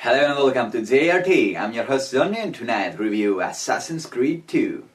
Hello and welcome to JRT. I'm your host Johnny and tonight review Assassin's Creed 2.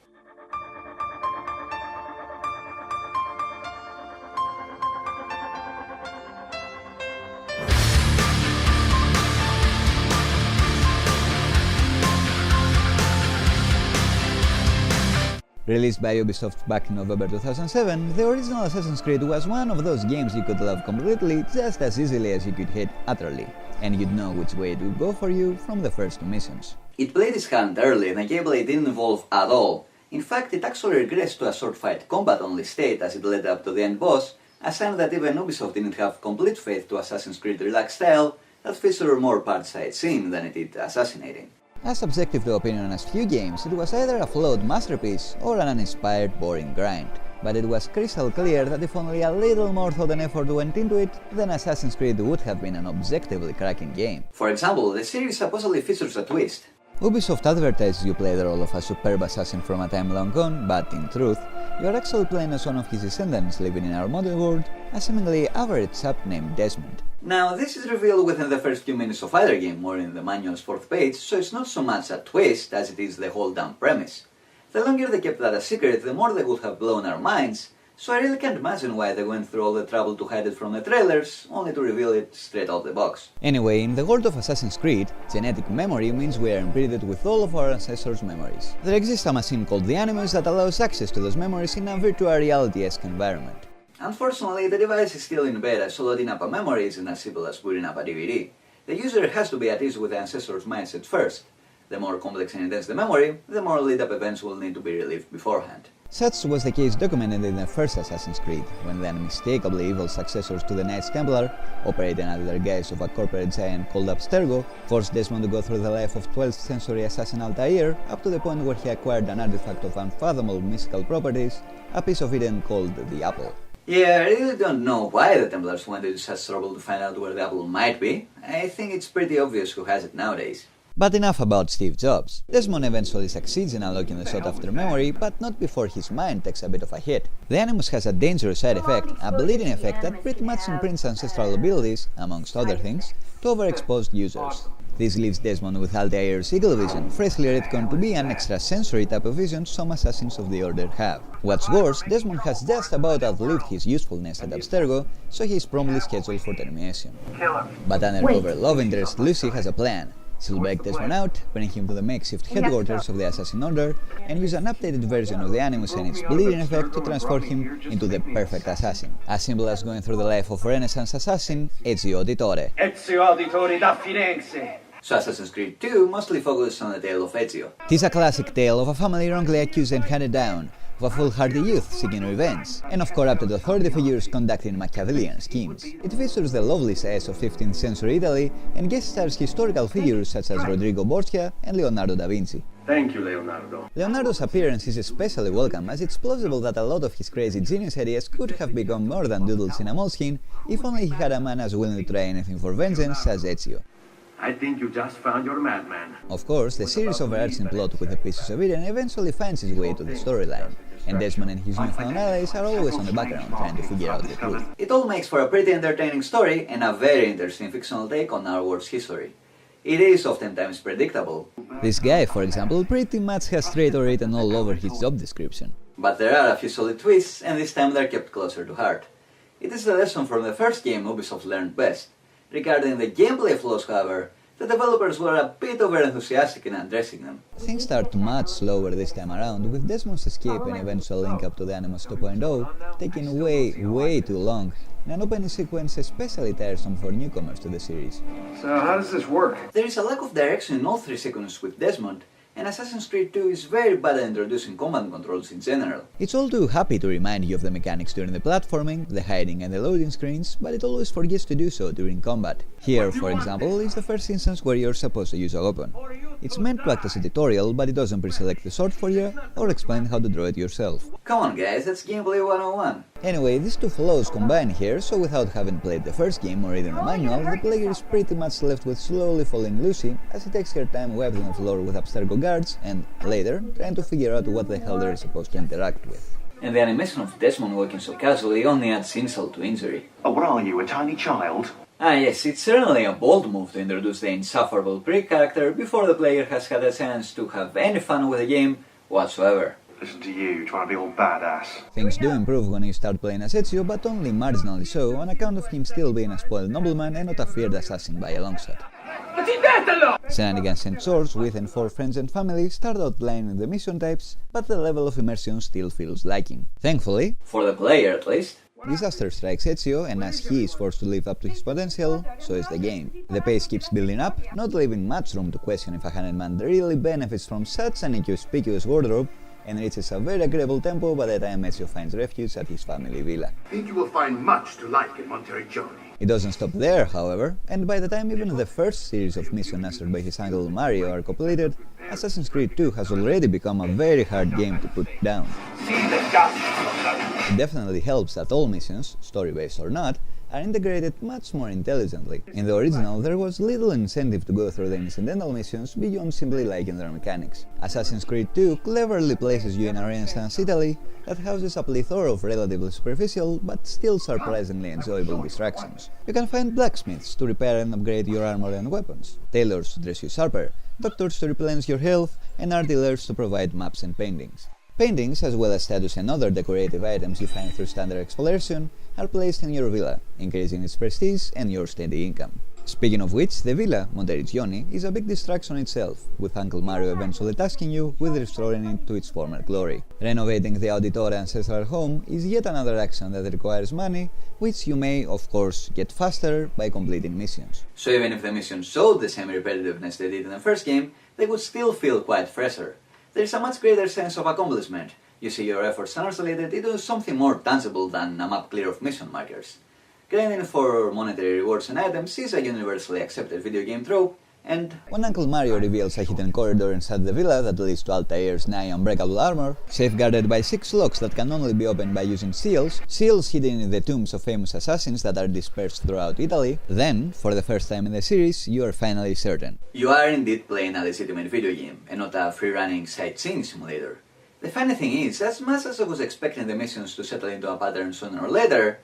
Released by Ubisoft back in November 2007, the original Assassin's Creed was one of those games you could love completely just as easily as you could hate utterly, and you'd know which way it would go for you from the first two missions. It played its hand early and the gameplay didn't evolve at all. In fact, it actually regressed to a sword fight combat only state as it led up to the end boss, a sign that even Ubisoft didn't have complete faith to Assassin's Creed relaxed style that featured more part sightseeing than it did assassinating. As subjective to opinion as few games, it was either a flawed masterpiece or an uninspired, boring grind. But it was crystal clear that if only a little more thought and effort went into it, then Assassin's Creed would have been an objectively cracking game. For example, the series supposedly features a twist. Ubisoft advertises you play the role of a superb assassin from a time long gone, but in truth, you are actually playing as one of his descendants living in our modern world, a seemingly average sap named Desmond. Now, this is revealed within the first few minutes of either game or in the manual's fourth page, so it's not so much a twist as it is the whole damn premise. The longer they kept that a secret, the more they would have blown our minds, so I really can't imagine why they went through all the trouble to hide it from the trailers, only to reveal it straight out the box. Anyway, in the world of Assassin's Creed, genetic memory means we are imprinted with all of our ancestors' memories. There exists a machine called the Animus that allows access to those memories in a virtual reality-esque environment. Unfortunately, the device is still in beta, so loading up a memory isn't as simple as booting up a DVD. The user has to be at ease with the ancestor's mindset first. The more complex and intense the memory, the more lead-up events will need to be relieved beforehand. Such was the case documented in the first Assassin's Creed, when the unmistakably evil successors to the Knights Templar, operating under the guise of a corporate giant called Abstergo, forced Desmond to go through the life of 12th century assassin Altair, up to the point where he acquired an artifact of unfathomable mystical properties, a piece of Eden called the Apple. Yeah, I really don't know why the Templars went into such trouble to find out where the apple might be. I think it's pretty obvious who has it nowadays. But enough about Steve Jobs. Desmond eventually succeeds in unlocking the sought-after memory, but not before his mind takes a bit of a hit. The Animus has a dangerous side effect, a bleeding effect that pretty much imprints ancestral abilities, amongst other things, to overexposed users. This leaves Desmond with Altair's eagle vision, freshly retconned to be an extrasensory type of vision some assassins of the Order have. What's worse, Desmond has just about outlived his usefulness at Abstergo, so he is promptly scheduled for termination. But undercover love interest Lucy has a plan. She'll break Desmond out, bring him to the makeshift headquarters of the Assassin Order, and use an updated version of the Animus and its bleeding effect to transform him into the perfect assassin. As simple as going through the life of a Renaissance assassin, Ezio Auditore. Ezio Auditore da Firenze! So Assassin's Creed 2 mostly focuses on the tale of Ezio. It is a classic tale of a family wrongly accused and handed down, of a foolhardy youth seeking revenge, and of corrupted authority figures conducting Machiavellian schemes. It features the lovely size of 15th century Italy and guest stars historical figures such as Rodrigo Borgia and Leonardo da Vinci. Thank you, Leonardo. Leonardo's appearance is especially welcome, as it's plausible that a lot of his crazy genius ideas could have become more than doodles in a moleskin if only he had a man as willing to try anything for vengeance as Ezio. I think you just found your madman. Of course, the series' overarching plot with the Pieces of Eden eventually finds its way to the storyline, and Desmond and his newfound allies are always on the background trying to figure out the truth. It all makes for a pretty entertaining story and a very interesting fictional take on our world's history. It is oftentimes predictable. This guy, for example, pretty much has traitor written all over his job description. But there are a few solid twists, and this time they're kept closer to heart. It is the lesson from the first game Ubisoft learned best. Regarding the gameplay flaws, however, the developers were a bit overenthusiastic in addressing them. Things start much slower this time around, with Desmond's escape and eventual link up to the Animus 2.0 taking way too long, and an opening sequence especially tiresome for newcomers to the series. So how does this work? There is a lack of direction in all three sequences with Desmond, and Assassin's Creed 2 is very bad at introducing combat controls in general. It's all too happy to remind you of the mechanics during the platforming, the hiding and the loading screens, but it always forgets to do so during combat. Here, for example, is the first instance where you're supposed to use a weapon. It's meant to act as a tutorial, but it doesn't pre-select the sword for you, or explain how to draw it yourself. Come on guys, that's gameplay 101. Anyway, these two flaws combine here, so without having played the first game or reading the manual, the player is pretty much left with slowly falling Lucy, as he takes her time wiping the floor with Abstergo guards, and, later, trying to figure out what the hell they're supposed to interact with. And the animation of Desmond walking so casually only adds insult to injury. Oh, what are you, a tiny child? Ah yes, it's certainly a bold move to introduce the insufferable prick character before the player has had a chance to have any fun with the game whatsoever. Listen to you, trying to be all badass. Things do improve when you start playing as Ezio, but only marginally so, on account of him still being a spoiled nobleman and not a feared assassin by a long shot. Shenanigans and chores with and for friends and family start outlining the mission types, but the level of immersion still feels lacking. Thankfully, for the player at least, disaster strikes Ezio, and as he is forced to live up to his potential, so is the game. The pace keeps building up, not leaving much room to question if a hundred man really benefits from such an inconspicuous wardrobe, and reaches a very agreeable tempo by the time Ezio finds refuge at his family villa. I think you will find much to like in One of JRT. It doesn't stop there, however, and by the time even the first series of missions answered by his uncle Mario are completed, Assassin's Creed 2 has already become a very hard game to put down. It definitely helps that all missions, story-based or not, are integrated much more intelligently. In the original, there was little incentive to go through the incidental missions beyond simply liking their mechanics. Assassin's Creed 2 cleverly places you in a Renaissance Italy that houses a plethora of relatively superficial but still surprisingly enjoyable distractions. You can find blacksmiths to repair and upgrade your armor and weapons, tailors to dress you sharper, doctors to replenish your health, and art dealers to provide maps and paintings. Paintings, as well as statues and other decorative items you find through standard exploration, are placed in your villa, increasing its prestige and your steady income. Speaking of which, the villa, Monteriggioni, is a big distraction itself, with Uncle Mario eventually tasking you with restoring it to its former glory. Renovating the Auditore ancestral home is yet another action that requires money, which you may, of course, get faster by completing missions. So even if the missions showed the same repetitiveness they did in the first game, they would still feel quite fresher. There is a much greater sense of accomplishment. You see your efforts translated into something more tangible than a map clear of mission markers. Grinding for monetary rewards and items is a universally accepted video game trope, and when Uncle Mario reveals a hidden corridor inside the villa that leads to Altair's nigh unbreakable armor, safeguarded by 6 locks that can only be opened by using seals hidden in the tombs of famous assassins that are dispersed throughout Italy, then, for the first time in the series, you are finally certain. You are indeed playing a legitimate video game, and not a free-running sightseeing simulator. The funny thing is, as much as I was expecting the missions to settle into a pattern sooner or later,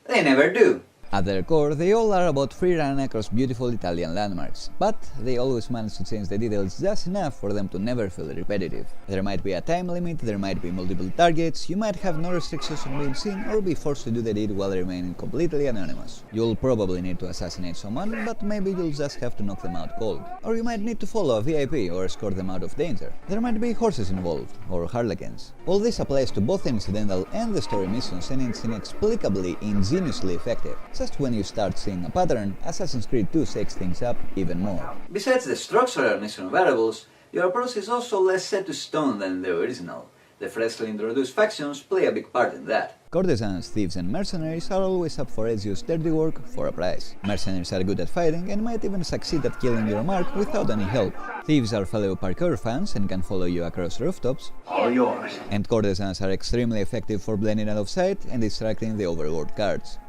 they never do. At their core, they all are about free run across beautiful Italian landmarks, but they always manage to change the details just enough for them to never feel repetitive. There might be a time limit, there might be multiple targets, you might have no restrictions on being seen or be forced to do the deed while remaining completely anonymous. You'll probably need to assassinate someone, but maybe you'll just have to knock them out cold. Or you might need to follow a VIP or escort them out of danger. There might be horses involved, or harlequins. All this applies to both the incidental and the story missions, and it's inexplicably ingeniously effective. Just when you start seeing a pattern, Assassin's Creed 2 shakes things up even more. Besides the structural mission variables, your approach is also less set to stone than the original. The freshly introduced factions play a big part in that. Courtesans, thieves and mercenaries are always up for Ezio's dirty work for a price. Mercenaries are good at fighting and might even succeed at killing your mark without any help. Thieves are fellow parkour fans and can follow you across rooftops. All yours. And courtesans are extremely effective for blending out of sight and distracting the overworld guards.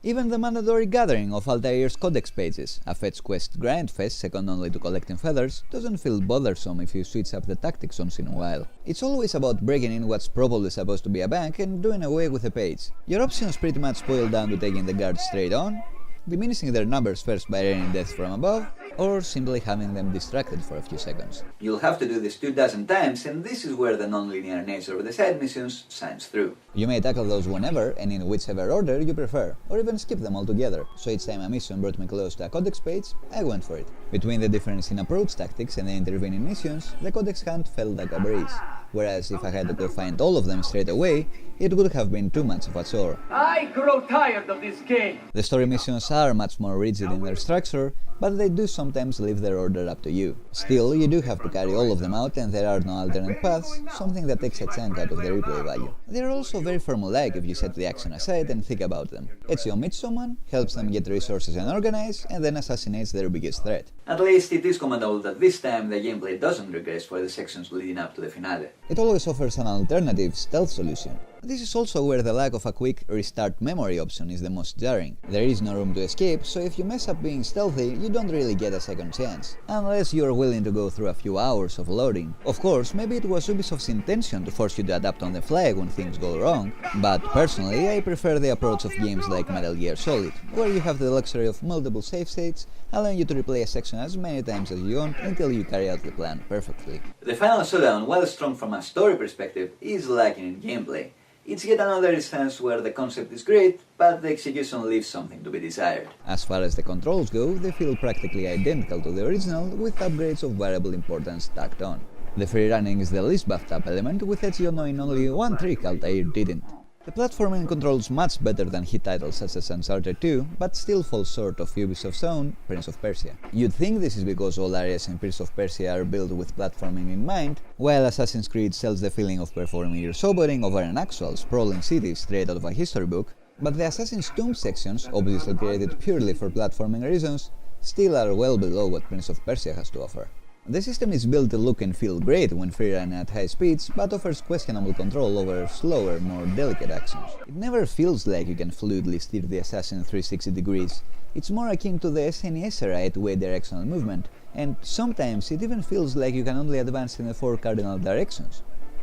Even the mandatory gathering of Altair's codex pages, a fetch quest grind fest second only to collecting feathers, doesn't feel bothersome if you switch up the tactics once in a while. It's always about breaking in what's probably supposed to be a bank and doing away with a page. Your options pretty much boil down to taking the guards straight on, diminishing their numbers first by raining death from above, or simply having them distracted for a few seconds. You'll have to do this 24 times, and this is where the non-linear nature of the side missions shines through. You may tackle those whenever and in whichever order you prefer, or even skip them altogether, so each time a mission brought me close to a codex page, I went for it. Between the difference in approach tactics and the intervening missions, the codex hunt felt like a breeze, whereas if I had to go find all of them straight away, it would have been too much of a chore. I grow tired of this game. The story missions are much more rigid in their structure, but they do sometimes leave their order up to you. Still, you do have to carry all of them out and there are no alternate paths, something that takes a chunk out of the replay value. They are also very formulaic if you set the action aside and think about them. Ezio meets someone, helps them get resources and organize, and then assassinates their biggest threat. At least it is commendable that this time the gameplay doesn't regress for the sections leading up to the finale. It always offers an alternative stealth solution. This is also where the lack of a quick restart memory option is the most jarring. There is no room to escape, so if you mess up being stealthy, you don't really get a second chance, unless you're willing to go through a few hours of loading. Of course, maybe it was Ubisoft's intention to force you to adapt on the fly when things go wrong, but personally I prefer the approach of games like Metal Gear Solid, where you have the luxury of multiple save states, allowing you to replay a section as many times as you want until you carry out the plan perfectly. The final showdown, while strong from a story perspective, is lacking in gameplay. It's yet another instance where the concept is great, but the execution leaves something to be desired. As far as the controls go, they feel practically identical to the original, with upgrades of variable importance tacked on. The free running is the least buffed up element, with Ezio knowing only one trick Altair didn't. The platforming controls much better than hit titles such as Uncharted 2, but still falls short of Ubisoft's own Prince of Persia. You'd think this is because all areas in Prince of Persia are built with platforming in mind, while Assassin's Creed sells the feeling of performing your snowboarding over an actual sprawling city straight out of a history book, but the Assassin's Tomb sections, obviously created purely for platforming reasons, still are well below what Prince of Persia has to offer. The system is built to look and feel great when freerunning at high speeds, but offers questionable control over slower, more delicate actions. It never feels like you can fluidly steer the assassin 360 degrees. It's more akin to the SNES era 8-way directional movement, and sometimes it even feels like you can only advance in the 4 cardinal directions.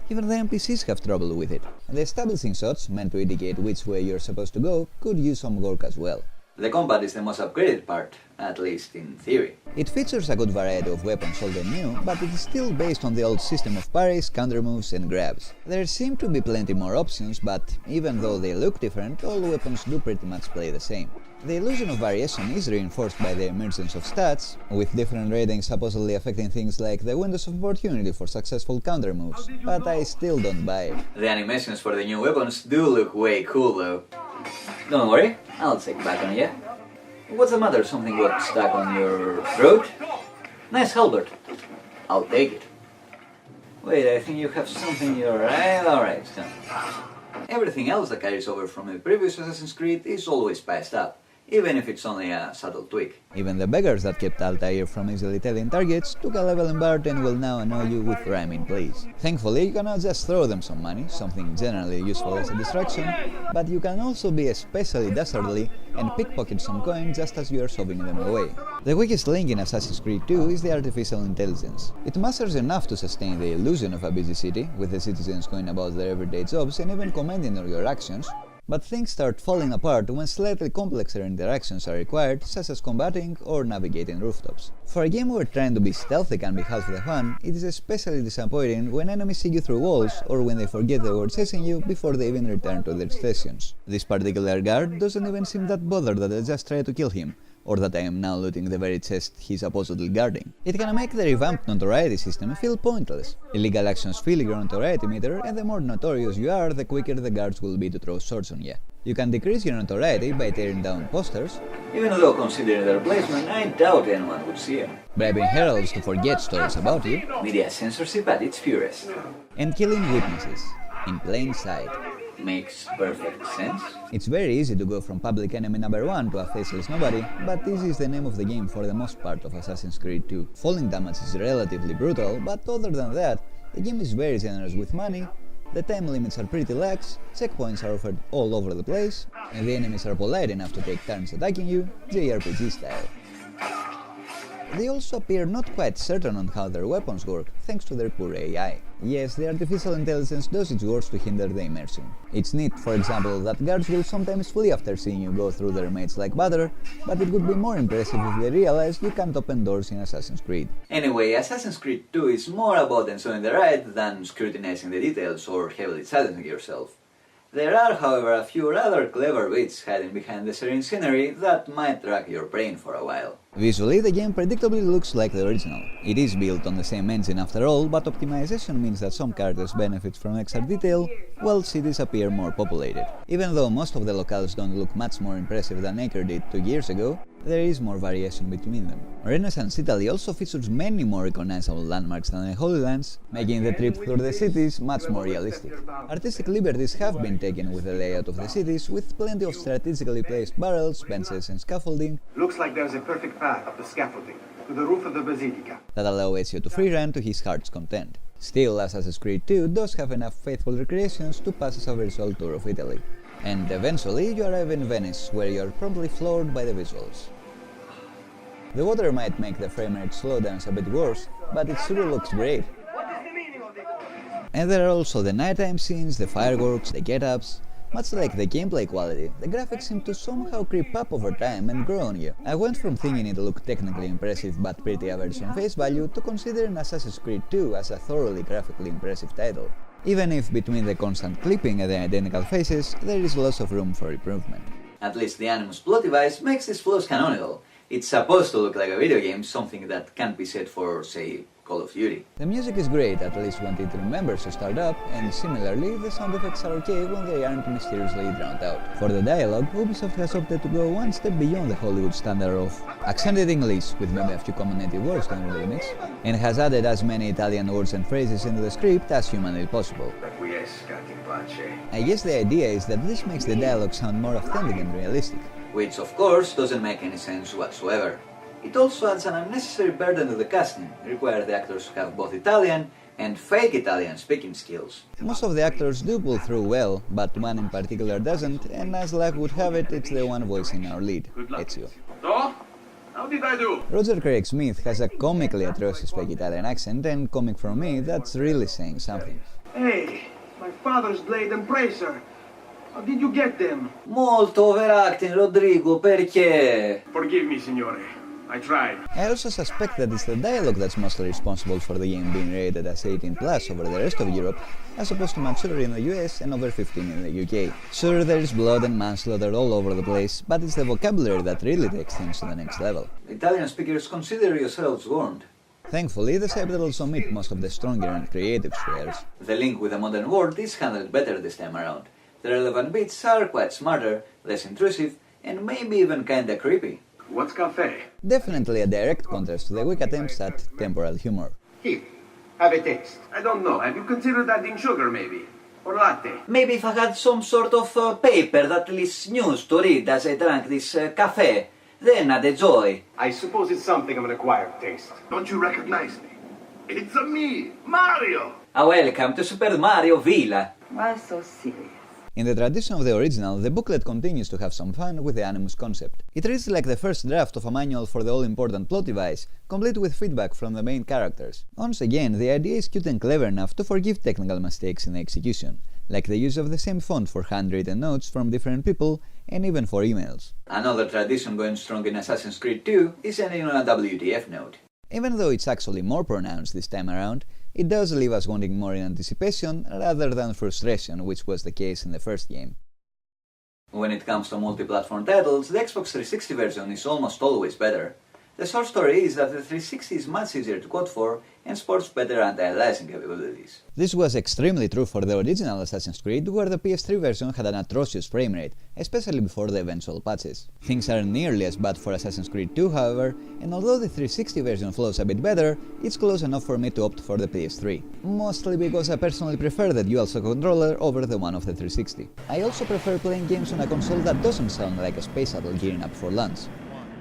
Even the NPCs have trouble with it. The establishing shots, meant to indicate which way you're supposed to go, could use some work as well. The combat is the most upgraded part, at least in theory. It features a good variety of weapons old and new, but it is still based on the old system of parries, countermoves and grabs. There seem to be plenty more options, but even though they look different, all weapons do pretty much play the same. The illusion of variation is reinforced by the emergence of stats, with different ratings supposedly affecting things like the windows of opportunity for successful countermoves, but I still don't buy it. The animations for the new weapons do look way cool though. Don't worry, I'll take back on you. What's the matter? Something got stuck on your throat? Nice halberd. I'll take it. Wait, I think you have something in your eye. Alright, so. Everything else that carries over from the previous Assassin's Creed is always spiced up, even if it's only a subtle tweak. Even the beggars that kept Altair from easily telling targets took a level in Bart and will now annoy you with rhyming plays. Thankfully, you cannot just throw them some money, something generally useful as a distraction, but you can also be especially dastardly and pickpocket some coin just as you are shoving them away. The weakest link in Assassin's Creed 2 is the artificial intelligence. It matters enough to sustain the illusion of a busy city, with the citizens going about their everyday jobs and even commenting on your actions, but things start falling apart when slightly complexer interactions are required, such as combating or navigating rooftops. For a game where trying to be stealthy can be half the fun, it is especially disappointing when enemies see you through walls or when they forget they were chasing you before they even return to their stations. This particular guard doesn't even seem that bothered that I just tried to kill him, or that I am now looting the very chest he's supposedly guarding. It can make the revamped notoriety system feel pointless. Illegal actions fill your notoriety meter, and the more notorious you are, the quicker the guards will be to throw swords on you. You can decrease your notoriety by tearing down posters, even though considering their placement, I doubt anyone would see them. Bribing heralds to forget stories about you, media censorship at its purest, and killing witnesses, in plain sight. Makes perfect sense. It's very easy to go from public enemy number 1 to a faceless nobody, but this is the name of the game for the most part of Assassin's Creed 2. Falling damage is relatively brutal, but other than that, the game is very generous with money, the time limits are pretty lax, checkpoints are offered all over the place, and the enemies are polite enough to take turns attacking you, JRPG style. They also appear not quite certain on how their weapons work, thanks to their poor AI. Yes, the artificial intelligence does its worst to hinder the immersion. It's neat, for example, that guards will sometimes flee after seeing you go through their mates like butter, but it would be more impressive if they realized you can't open doors in Assassin's Creed. Anyway, Assassin's Creed 2 is more about enjoying the ride than scrutinizing the details or heavily challenging yourself. There are, however, a few rather clever bits hiding behind the serene scenery that might rack your brain for a while. Visually, the game predictably looks like the original. It is built on the same engine after all, but optimization means that some characters benefit from extra detail, while cities appear more populated. Even though most of the locales don't look much more impressive than Acre did 2 years ago, there is more variation between them. Renaissance Italy also features many more recognizable landmarks than the Holy Lands, making the trip through the cities much more realistic. Artistic liberties have been taken with the layout of the cities, with plenty of strategically placed barrels, benches and scaffolding. Looks like there's a perfect path up the scaffolding to the roof of the basilica That allow Ezio to free run to his heart's content. Still, Assassin's Creed 2 does have enough faithful recreations to pass as a virtual tour of Italy. And eventually you arrive in Venice, where you are promptly floored by the visuals. The water might make the framerate slowdowns a bit worse, but it still looks great. And there are also the nighttime scenes, the fireworks, the get-ups. Much like the gameplay quality, the graphics seem to somehow creep up over time and grow on you. I went from thinking it looked technically impressive but pretty average on face value to considering Assassin's Creed 2 as a thoroughly graphically impressive title. Even if between the constant clipping and the identical faces, there is lots of room for improvement. At least the Animus plot device makes these flaws canonical. It's supposed to look like a video game, something that can't be said for, say, Call of Duty. The music is great, at least when it remembers to start up, and similarly, the sound effects are okay when they aren't mysteriously drowned out. For the dialogue, Ubisoft has opted to go one step beyond the Hollywood standard of accented English, with maybe a few common native words on the remix, and has added as many Italian words and phrases into the script as humanly possible. I guess the idea is that this makes the dialogue sound more authentic and realistic. Which, of course, doesn't make any sense whatsoever. It also adds an unnecessary burden to the casting, requires the actors to have both Italian and fake Italian speaking skills. Most of the actors do pull through well, but one in particular doesn't, and as luck would have it, it's the one voicing our lead, Ezio. So, how did I do? Roger Craig Smith has a comically atrocious fake Italian accent, and coming from me, that's really saying something. Hey, my father's blade and bracer. How did you get them? Molto overacting, Rodrigo, perché? Forgive me, signore. I tried. I also suspect that it's the dialogue that's mostly responsible for the game being rated as 18+ over the rest of Europe, as opposed to mature in the US and over 15 in the UK. Sure, there's blood and manslaughter all over the place, but it's the vocabulary that really takes things to the next level. Italian speakers, consider yourselves warned. Thankfully, the subtitles omit most of the stronger and creative swears. The link with the modern world is handled better this time around. The relevant bits are quite smarter, less intrusive, and maybe even kinda creepy. What's cafe? Definitely a direct contrast to the weak attempts at temporal humor. Here, have a taste. I don't know. Have you considered adding sugar, maybe? Or latte? Maybe if I had some sort of paper that lists news to read as I drank this cafe, then I'd enjoy. I suppose it's something of an acquired taste. Don't you recognize me? It's a me, Mario! Welcome to Super Mario Villa. Why so serious? In the tradition of the original, the booklet continues to have some fun with the Animus concept. It reads like the first draft of a manual for the all-important plot device, complete with feedback from the main characters. Once again, the idea is cute and clever enough to forgive technical mistakes in the execution, like the use of the same font for handwritten notes from different people, and even for emails. Another tradition going strong in Assassin's Creed 2 is ending on a WTF note. Even though it's actually more pronounced this time around, it does leave us wanting more in anticipation rather than frustration, which was the case in the first game. When it comes to multi-platform titles, the Xbox 360 version is almost always better. The short story is that the 360 is much easier to code for and sports better anti-aliasing capabilities. This was extremely true for the original Assassin's Creed, where the PS3 version had an atrocious frame rate, especially before the eventual patches. Things aren't nearly as bad for Assassin's Creed 2, however, and although the 360 version flows a bit better, it's close enough for me to opt for the PS3. Mostly because I personally prefer the DualShock controller over the one of the 360. I also prefer playing games on a console that doesn't sound like a space shuttle gearing up for lunch.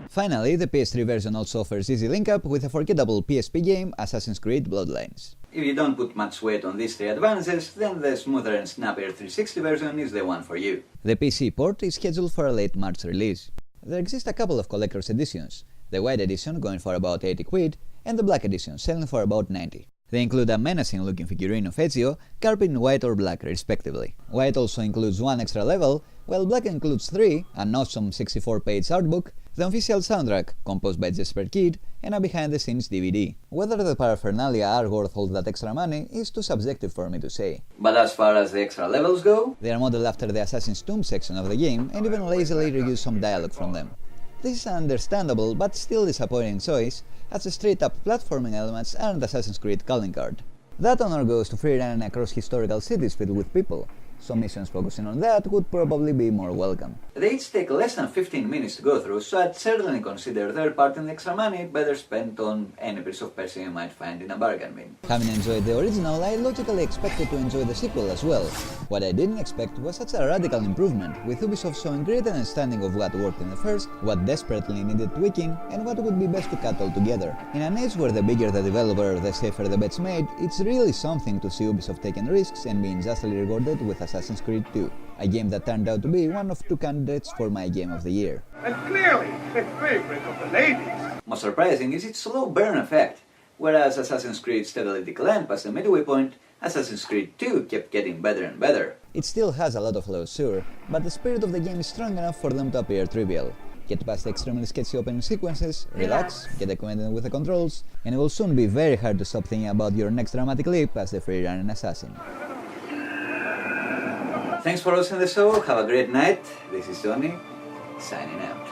Finally, the PS3 version also offers easy link-up with a forgettable PSP game, Assassin's Creed Bloodlines. If you don't put much weight on these three advances, then the smoother and snappier 360 version is the one for you. The PC port is scheduled for a late March release. There exist a couple of collector's editions, the white edition going for about 80 quid, and the black edition selling for about 90. They include a menacing looking figurine of Ezio, carved in white or black respectively. White also includes one extra level, while black includes 3, an awesome 64-page artbook, the official soundtrack, composed by Jesper Kyd, and a behind-the-scenes DVD. Whether the paraphernalia are worth all that extra money is too subjective for me to say. But as far as the extra levels go, they are modeled after the Assassin's Tomb section of the game and even lazily reuse some dialogue from them. This is an understandable but still disappointing choice, as the straight-up platforming elements aren't Assassin's Creed calling card. That honor goes to free running across historical cities filled with people, so missions focusing on that would probably be more welcome. They each take less than 15 minutes to go through, so I'd certainly consider their part in the extra money better spent on any piece of Persia you might find in a bargain bin. Having enjoyed the original, I logically expected to enjoy the sequel as well. What I didn't expect was such a radical improvement, with Ubisoft showing great understanding of what worked in the first, what desperately needed tweaking, and what would be best to cut all together. In an age where the bigger the developer, the safer the bets made, it's really something to see Ubisoft taking risks and being justly rewarded with Assassin's Creed 2, a game that turned out to be one of 2 candidates for my Game of the Year. And clearly a favorite of the ladies. Most surprising is its slow burn effect. Whereas Assassin's Creed steadily declined past the midway point, Assassin's Creed 2 kept getting better and better. It still has a lot of flaws, sure, but the spirit of the game is strong enough for them to appear trivial. Get past the extremely sketchy opening sequences, relax, get acquainted with the controls, and it will soon be very hard to stop thinking about your next dramatic leap as the free-running assassin. Thanks for watching the show, have a great night. This is Johnny, signing out.